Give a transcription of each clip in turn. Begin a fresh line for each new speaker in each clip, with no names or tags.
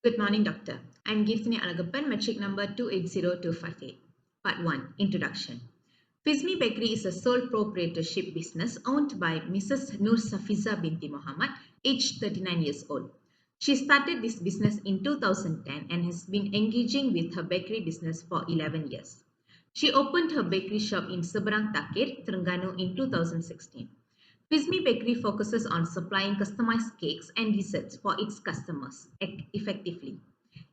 Good morning, Doctor. I'm Geerthini Alagappan, metric number 280258. Part 1 Introduction. Fizmi Bakery is a sole proprietorship business owned by Mrs. Nur Safiza binti Muhammad, aged 39 years old. She started this business in 2010 and has been engaging with her bakery business for 11 years. She opened her bakery shop in Seberang Takir, Terengganu in 2016. Fizmi Bakery focuses on supplying customized cakes and desserts for its customers effectively.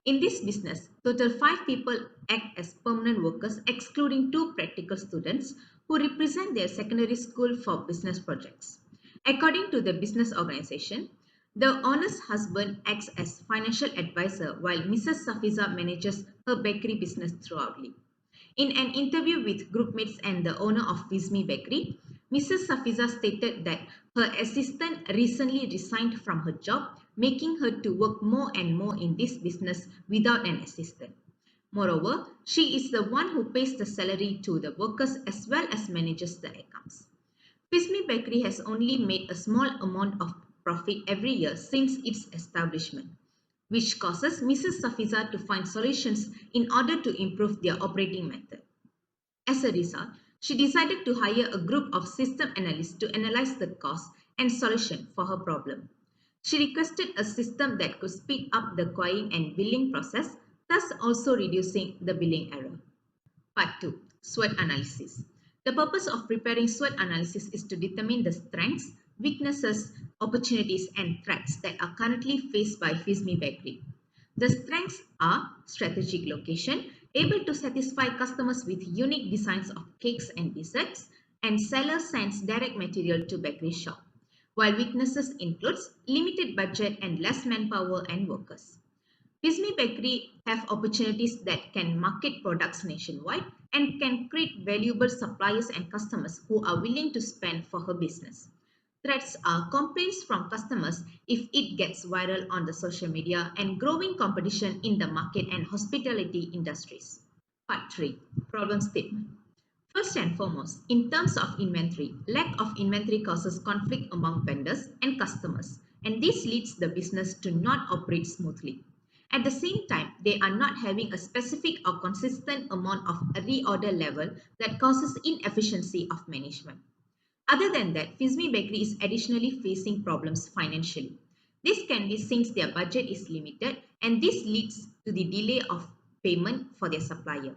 In this business, total 5 people act as permanent workers, excluding 2 practical students who represent their secondary school for business projects. According to the business organization, the owner's husband acts as financial advisor while Mrs. Safiza manages her bakery business throughoutly. In an interview with groupmates and the owner of Fizmi Bakery, Mrs. Safiza stated that her assistant recently resigned from her job, making her to work more and more in this business without an assistant. Moreover, she is the one who pays the salary to the workers as well as manages the accounts. Fizmi Bakery has only made a small amount of profit every year since its establishment, which causes Mrs. Safiza to find solutions in order to improve their operating method. As a result, she decided to hire a group of system analysts to analyze the cause and solution for her problem. She requested a system that could speed up the queuing and billing process, thus also reducing the billing error. Part 2. SWOT analysis. The purpose of preparing SWOT analysis is to determine the strengths, weaknesses, opportunities, and threats that are currently faced by Fizmi Bakery. The strengths are strategic location, able to satisfy customers with unique designs of cakes and desserts, and seller sends direct material to bakery shop. While weaknesses includes limited budget and less manpower and workers. Fizmi Bakery have opportunities that can market products nationwide and can create valuable suppliers and customers who are willing to spend for her business. Threats are complaints from customers if it gets viral on the social media and growing competition in the market and hospitality industries. Part 3. Problem statement. First and foremost, in terms of inventory, lack of inventory causes conflict among vendors and customers, and this leads the business to not operate smoothly. At the same time, they are not having a specific or consistent amount of a reorder level that causes inefficiency of management. Other than that, Fizmi Bakery is additionally facing problems financially. This can be since their budget is limited and this leads to the delay of payment for their supplier.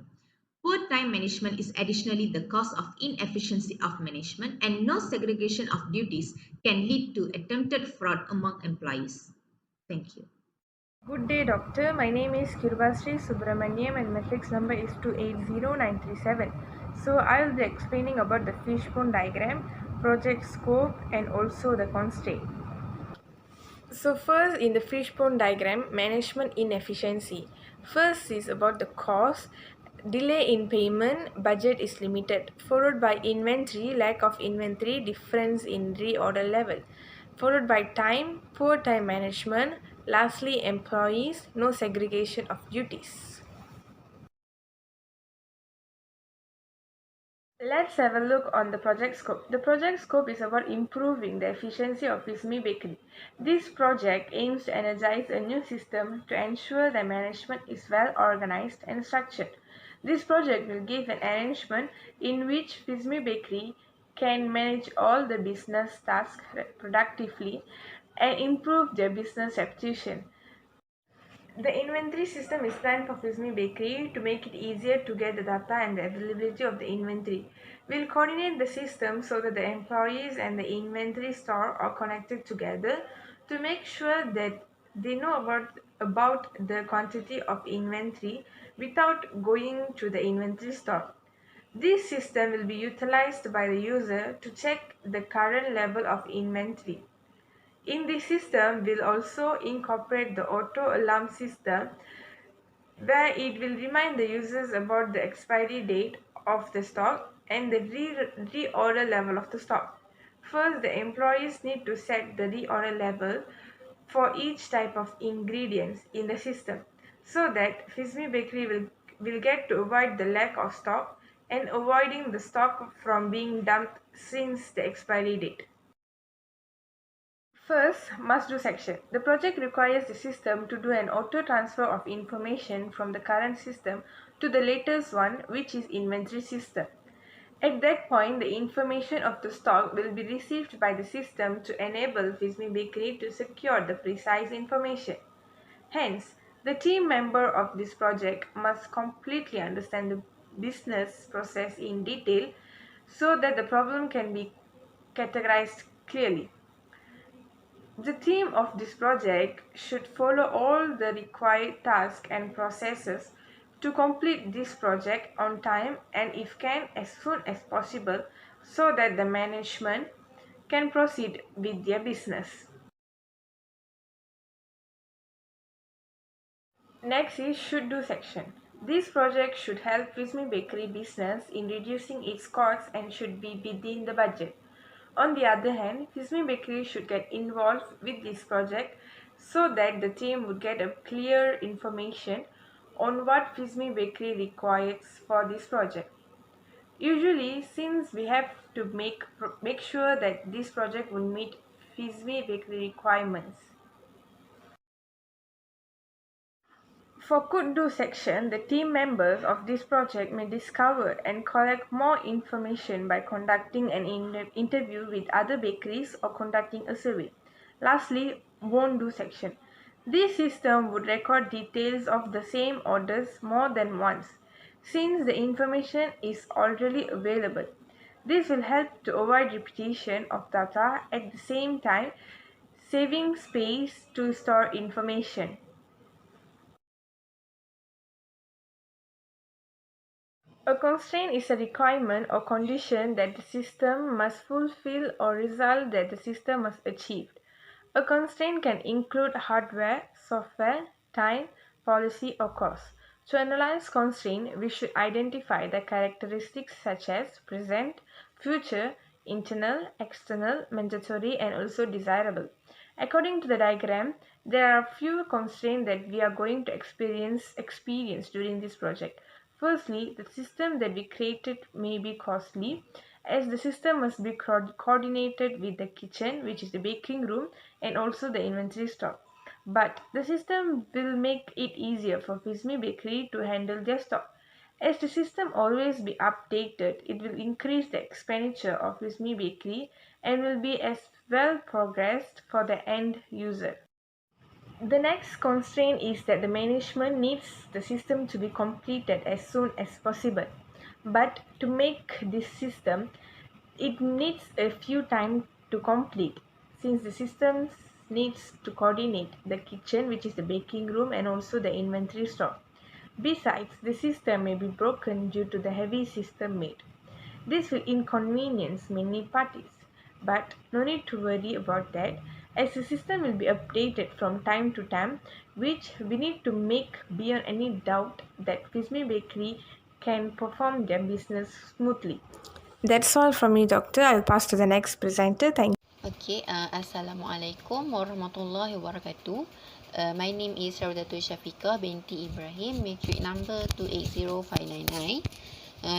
Poor time management is additionally the cause of inefficiency of management and no segregation of duties can lead to attempted fraud among employees. Thank you.
Good day, doctor. My name is Kirvasri Subramaniam and matrix number is 280937. So I will be explaining about the fishbone diagram, project scope and also the constraint. So first in the fishbone diagram, management inefficiency. First is about the cost, delay in payment, budget is limited, followed by inventory, lack of inventory, difference in reorder level, followed by time, poor time management, lastly employees, no segregation of duties. Let's have a look on the project scope. The project scope is about improving the efficiency of Fizmi Bakery. This project aims to energize a new system to ensure the management is well organized and structured. This project will give an arrangement in which Fizmi Bakery can manage all the business tasks productively and improve their business reputation. The inventory system is planned for Fizmi Bakery to make it easier to get the data and the availability of the inventory. We'll coordinate the system so that the employees and the inventory store are connected together to make sure that they know about the quantity of inventory without going to the inventory store. This system will be utilized by the user to check the current level of inventory. In this system, we'll also incorporate the auto alarm system where it will remind the users about the expiry date of the stock and the reorder level of the stock. First, the employees need to set the reorder level for each type of ingredients in the system so that Fizmi Bakery will get to avoid the lack of stock and avoiding the stock from being dumped since the expiry date. First, must-do section. The project requires the system to do an auto-transfer of information from the current system to the latest one, which is inventory system. At that point, the information of the stock will be received by the system to enable Fismi Bakery to secure the precise information. Hence, the team member of this project must completely understand the business process in detail so that the problem can be categorized clearly. The team of this project should follow all the required tasks and processes to complete this project on time and if can as soon as possible so that the management can proceed with their business. Next is should do section. This project should help Prismy Bakery business in reducing its costs and should be within the budget. On the other hand, Prismy Bakery should get involved with this project so that the team would get a clear information on what Prismy Bakery requires for this project. Usually, since we have to make sure that this project will meet Prismy Bakery requirements. For could do section, the team members of this project may discover and collect more information by conducting an interview with other bakeries or conducting a survey. Lastly, won't do section. This system would record details of the same orders more than once, since the information is already available. This will help to avoid repetition of data at the same time saving space to store information. A constraint is a requirement or condition that the system must fulfill or result that the system must achieve. A constraint can include hardware, software, time, policy, or cost. To analyze constraint, we should identify the characteristics such as present, future, internal, external, mandatory, and also desirable. According to the diagram, there are few constraints that we are going to experience during this project. Firstly, the system that we created may be costly, as the system must be coordinated with the kitchen, which is the baking room, and also the inventory stock. But the system will make it easier for Fismi Bakery to handle their stock. As the system always be updated, it will increase the expenditure of Fismi Bakery and will be as well progressed for the end user. The next constraint is that the management needs the system to be completed as soon as possible. But to make this system, it needs a few time to complete since the system needs to coordinate the kitchen, which is the baking room, and also the inventory stock. Besides, the system may be broken due to the heavy system made. This will inconvenience many parties, but no need to worry about that as the system will be updated from time to time, which we need to make beyond any doubt that Fismi Bakery can perform their business smoothly. That's all from me, Doctor. I'll pass to the next presenter. Thank you.
Okay, Assalamualaikum warahmatullahi wabarakatuh. My name is Raudatul Syafiqah binti Ibrahim, matric number 280599.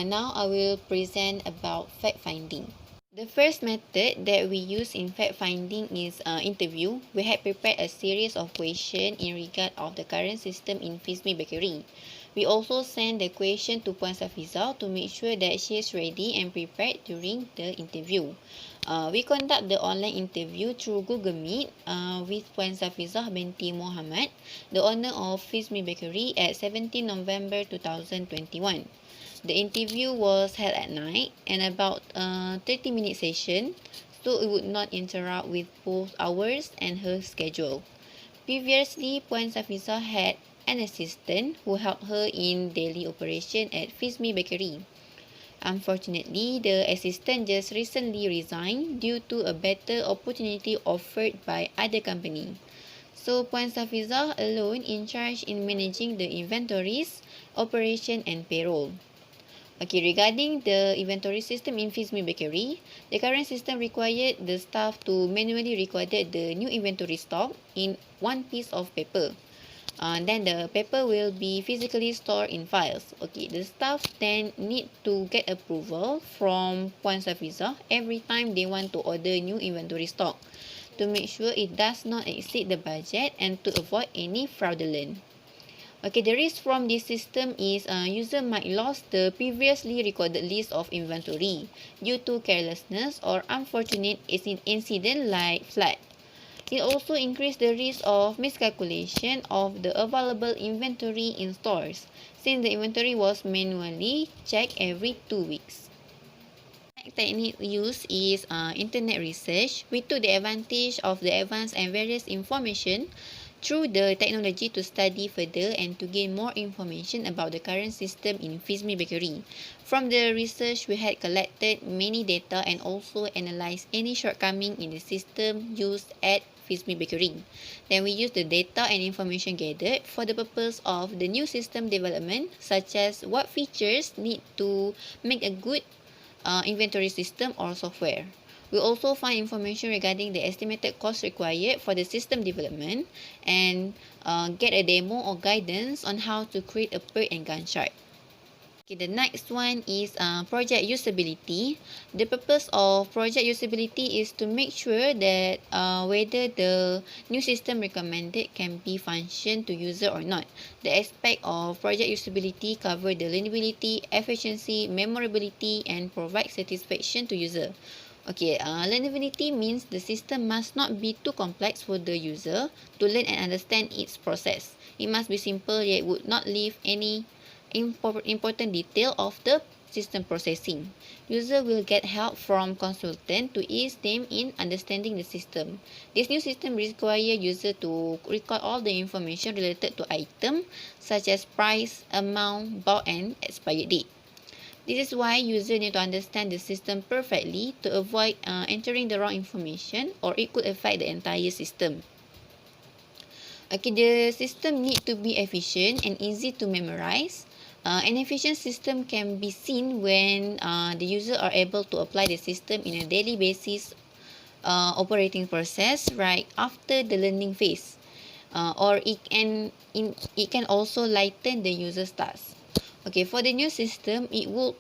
Now I will present about fact finding. The first method that we use in fact finding is interview. We had prepared a series of questions in regard of the current system in Fismi Bakery. We also send the question to Puan Safiza to make sure that she is ready and prepared during the interview. We conduct the online interview through Google Meet with Puan Safizah binti Muhammad, the owner of Fismi Bakery at 17 November 2021. The interview was held at night and about 30-minute session, so it would not interrupt with both hours and her schedule. Previously, Puan Safizah had an assistant who helped her in daily operation at Fismi Bakery. Unfortunately, the assistant just recently resigned due to a better opportunity offered by other company. So Puan Safizah alone in charge in managing the inventories, operation and payroll. Okay, regarding the inventory system in Fismi Bakery, the current system required the staff to manually record the new inventory stock in one piece of paper. Then the paper will be physically stored in files. Okay, the staff then need to get approval from Puan Safizah every time they want to order new inventory stock. to make sure it does not exceed the budget and to avoid any fraudulent. Okay, the risk from this system is user might lose the previously recorded list of inventory due to carelessness or unfortunate incident like flood. It also increased the risk of miscalculation of the available inventory in stores, since the inventory was manually checked every 2 weeks. Next technique used is internet research. We took the advantage of the advanced and various information through the technology to study further and to gain more information about the current system in Fizmi Bakery. From the research, we had collected many data and also analyzed any shortcoming in the system used at Fizmi Bakery. Then we used the data and information gathered for the purpose of the new system development, such as what features need to make a good inventory system or software. We also find information regarding the estimated cost required for the system development and get a demo or guidance on how to create a PERT and Gantt chart. Okay, the next one is project usability. The purpose of project usability is to make sure that whether the new system recommended can be functioned to user or not. The aspect of project usability cover the learnability, efficiency, memorability, and provide satisfaction to user. Okay, learnability means the system must not be too complex for the user to learn and understand its process. It must be simple yet would not leave any important detail of the system processing. User will get help from consultant to ease them in understanding the system. This new system requires user to record all the information related to item such as price, amount, bulk, and expired date. This is why users need to understand the system perfectly to avoid entering the wrong information or it could affect the entire system. Okay, the system need to be efficient and easy to memorize. An efficient system can be seen when the user are able to apply the system in a daily basis operating process right after the learning phase. Or it can also lighten the user's task. Okay, for the new system, it will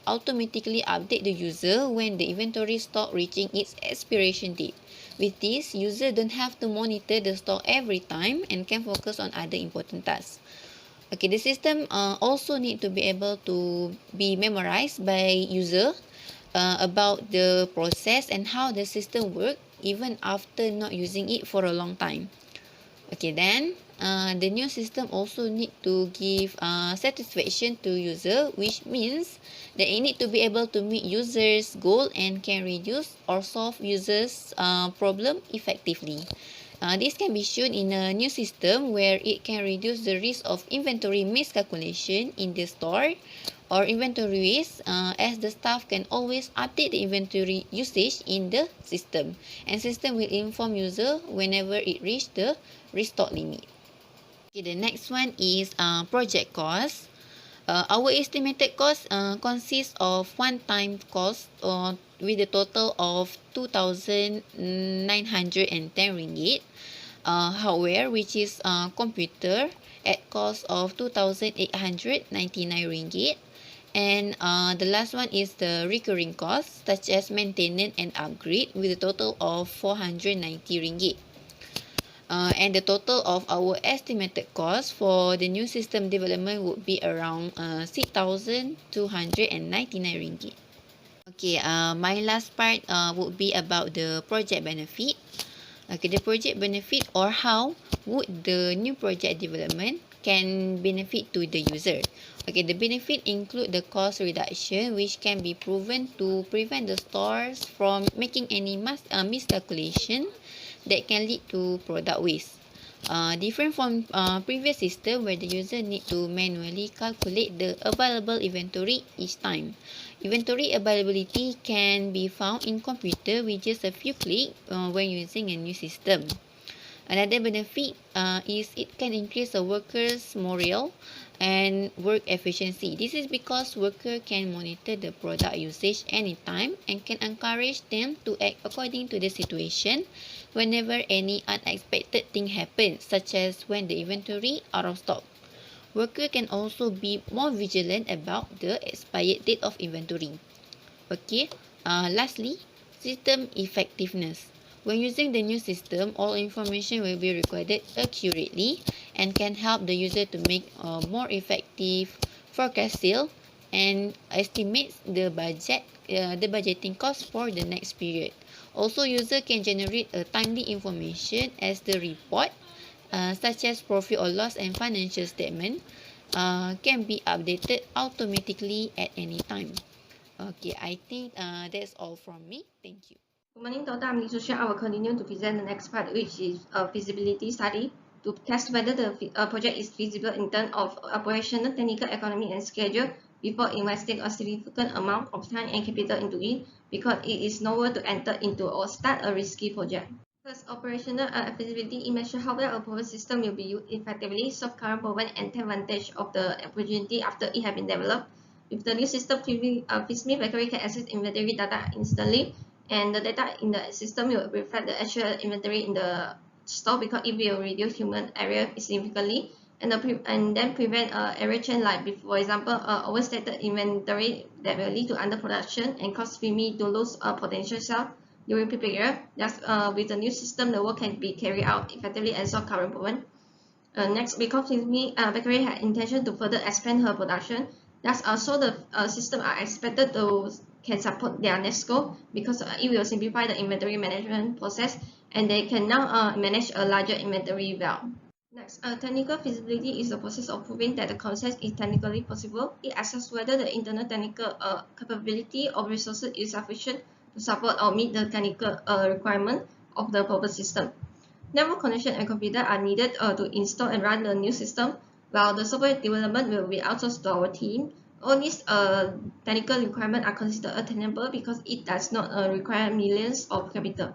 automatically update the user when the inventory stock reaching its expiration date. With this, user don't have to monitor the stock every time and can focus on other important tasks. Okay, the system also need to be able to be memorized by user about the process and how the system work even after not using it for a long time. Okay, then the new system also need to give satisfaction to user, which means that it need to be able to meet users' goal and can reduce or solve users' problem effectively. This can be shown in a new system where it can reduce the risk of inventory miscalculation in the store or inventory waste as the staff can always update the inventory usage in the system and system will inform user whenever it reach the restock limit. Okay, the next one is project cost. Our estimated cost consists of one-time cost with a total of 2,910 ringgit. Hardware, which is computer, at cost of 2,899 ringgit. And the last one is the recurring costs such as maintenance and upgrade with a total of 490 ringgit. And the total of our estimated cost for the new system development would be around 6,299 ringgit. Okay, my last part would be about the project benefit. Okay, the project benefit or how would the new project development can benefit to the user. Okay, the benefit include the cost reduction which can be proven to prevent the stores from making any miscalculation that can lead to product waste. Different from previous system where the user need to manually calculate the available inventory each time. Inventory availability can be found in computer with just a few clicks when using a new system. Another benefit is it can increase the workers' morale and work efficiency. This is because worker can monitor the product usage anytime and can encourage them to act according to the situation whenever any unexpected thing happens, such as when the inventory out of stock. Worker can also be more vigilant about the expired date of inventory. Okay, lastly, system effectiveness. When using the new system, all information will be recorded accurately and can help the user to make a more effective forecast sale and estimates the budgeting cost for the next period. Also, user can generate a timely information as the report, such as profit or loss and financial statement, can be updated automatically at any time. Okay, I think that's all from me. Thank you.
Good morning, Dr. I'm Lisusha. I will continue to present the next part, which is a feasibility study to test whether the project is feasible in terms of operational, technical, economic, and schedule before investing a significant amount of time and capital into it, because it is novel to enter into or start a risky project. First, operational feasibility. It measures how well a proven system will be used effectively, solve current problem, and take advantage of the opportunity after it has been developed. With the new system, FISMI Bakery can access inventory data instantly, and the data in the system will reflect the actual inventory in the store, because it will reduce human error significantly, and then prevent error chain, like for example overstated inventory that will lead to underproduction and cause FIMI to lose potential sales during peak period. Thus, with the new system, the work can be carried out effectively and solve current problem. Next, because FISMI Bakery had intention to further expand her production, thus also the system are expected to can support their next goal, because it will simplify the inventory management process, and they can now manage a larger inventory well. Next, technical feasibility is the process of proving that the concept is technically possible. It assesses whether the internal technical capability of resources is sufficient to support or meet the technical requirement of the proposed system. Network connection and computer are needed to install and run the new system, while the software development will be outsourced to our team. All these technical requirements are considered attainable because it does not require millions of capital.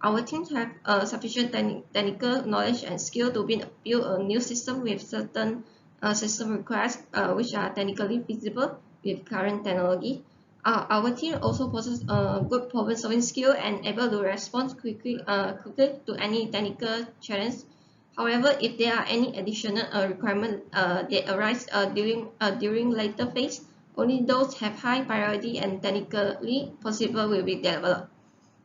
Our teams have sufficient technical knowledge and skill to build a new system with certain system requests which are technically feasible with current technology. Our team also possesses good problem-solving skill and able to respond quickly to any technical challenge. However, if there are any additional requirements that arise during later phase, only those have high priority and technically possible will be developed.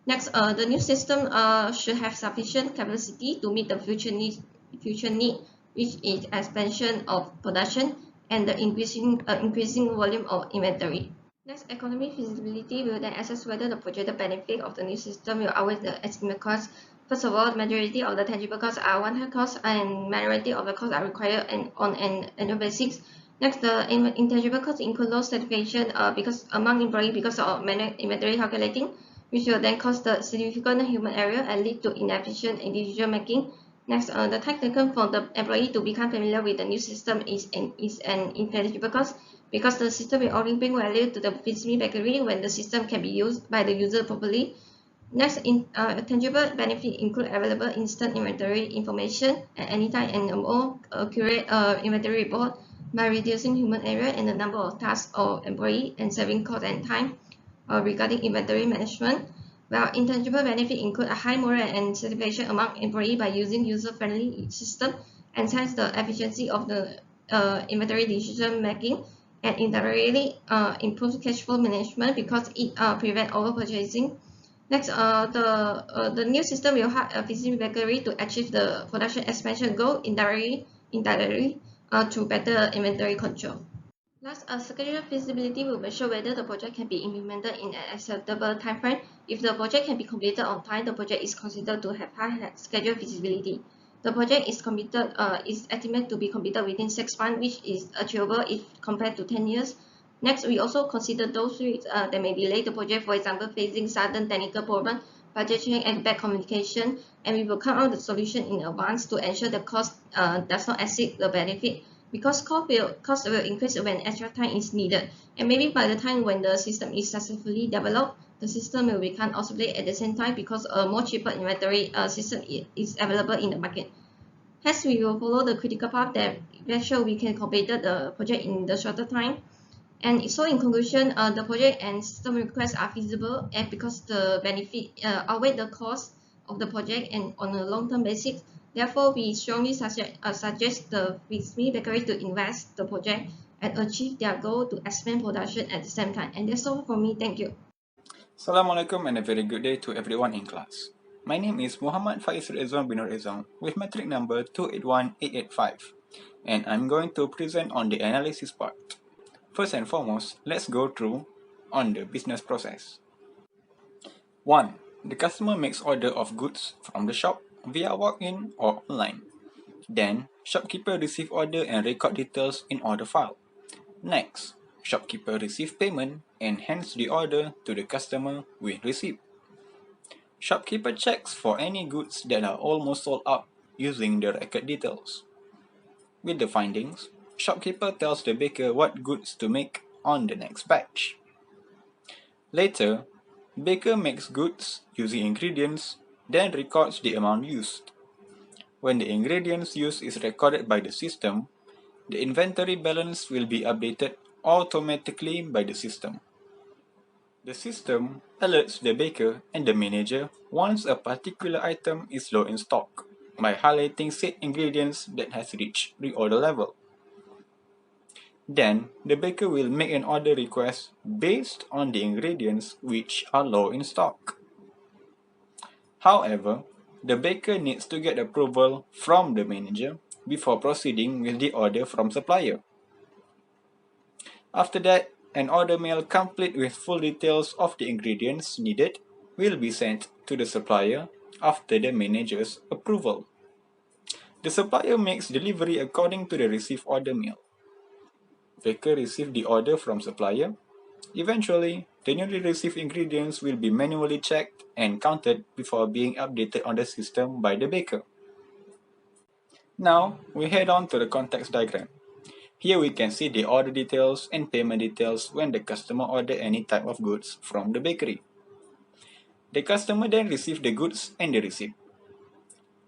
Next, the new system should have sufficient capacity to meet the future need, which is expansion of production and the increasing volume of inventory. Next, economic feasibility will then assess whether the projected benefit of the new system will outweigh the estimated cost. First of all, the majority of the tangible costs are one-time costs, and majority of the costs are required on an annual basis. Next, the intangible costs include low certification because among employees because of inventory calculating, which will then cause the significant human error and lead to inefficient decision making. Next, the time taken for the employee to become familiar with the new system is an intangible cost, because the system will only bring value to the FISMI Bakery when the system can be used by the user properly. Next, tangible benefit include available instant inventory information at any time and a more accurate inventory report by reducing human error and the number of tasks of employee and saving cost and time regarding inventory management. While intangible benefit include a high morale and satisfaction among employee by using user-friendly system, enhance the efficiency of the inventory decision making, and indirectly improve cash flow management because it prevent over purchasing. Next, the new system will help FISMI Bakery to achieve the production expansion goal indirectly through better inventory control. Last, schedule feasibility will measure whether the project can be implemented in an acceptable timeframe. If the project can be completed on time, the project is considered to have high schedule feasibility. The project is estimated to be completed within 6 months, which is achievable if compared to 10 years. Next, we also consider those risks that may delay the project, for example, facing sudden technical problem, budgeting, and bad communication, and we will come out with the solution in advance to ensure the cost does not exceed the benefit, because cost will increase when extra time is needed, and maybe by the time when the system is successfully developed, the system will become obsolete at the same time because a more cheaper inventory system is available in the market. Hence, we will follow the critical path that make sure we can complete the project in the shorter time. And so in conclusion, the project and system requests are feasible, and because the benefit outweigh the cost of the project and on a long-term basis. Therefore, we strongly suggest the FISMI Bakery to invest the project and achieve their goal to expand production at the same time. And that's all from me. Thank you.
Assalamualaikum and a very good day to everyone in class. My name is Muhammad Faiz Rizwan bin Rizwan with metric number 281885, and I'm going to present on the analysis part. First and foremost, let's go through on the business process. 1. The customer makes order of goods from the shop via walk-in or online. Then, shopkeeper receive order and record details in order file. Next, shopkeeper receive payment and hands the order to the customer with receipt. Shopkeeper checks for any goods that are almost sold out using the record details. With the findings, shopkeeper tells the baker what goods to make on the next batch. Later, baker makes goods using ingredients, then records the amount used. When the ingredients used is recorded by the system, the inventory balance will be updated automatically by the system. The system alerts the baker and the manager once a particular item is low in stock by highlighting said ingredients that has reached reorder level. Then, the baker will make an order request based on the ingredients which are low in stock. However, the baker needs to get approval from the manager before proceeding with the order from supplier. After that, an order mail complete with full details of the ingredients needed will be sent to the supplier after the manager's approval. The supplier makes delivery according to the received order mail. Baker received the order from supplier. Eventually, the newly received ingredients will be manually checked and counted before being updated on the system by the baker. Now, we head on to the context diagram. Here we can see the order details and payment details when the customer order any type of goods from the bakery. The customer then receives the goods and the receipt.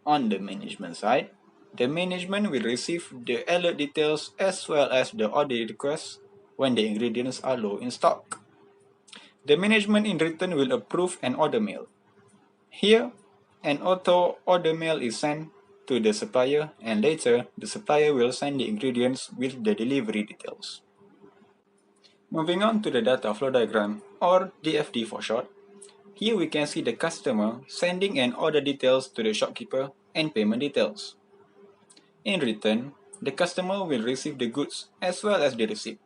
On the management side, the management will receive the alert details as well as the order request when the ingredients are low in stock. The management in return will approve an order mail. Here, an auto order mail is sent to the supplier, and later the supplier will send the ingredients with the delivery details. Moving on to the data flow diagram, or DFD for short. Here we can see the customer sending an order details to the shopkeeper and payment details. In return, the customer will receive the goods as well as the receipt.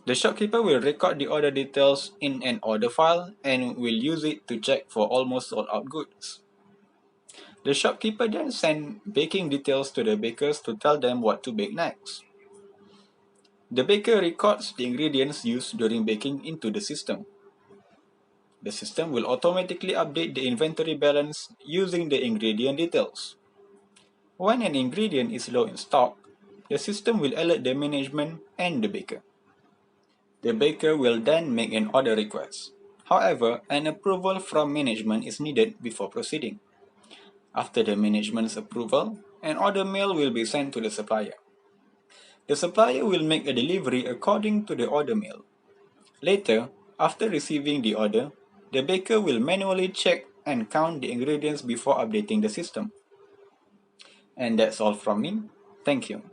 The shopkeeper will record the order details in an order file and will use it to check for almost sold out goods. The shopkeeper then sends baking details to the bakers to tell them what to bake next. The baker records the ingredients used during baking into the system. The system will automatically update the inventory balance using the ingredient details. When an ingredient is low in stock, the system will alert the management and the baker. The baker will then make an order request. However, an approval from management is needed before proceeding. After the management's approval, an order mail will be sent to the supplier. The supplier will make a delivery according to the order mail. Later, after receiving the order, the baker will manually check and count the ingredients before updating the system. And that's all from me. Thank you.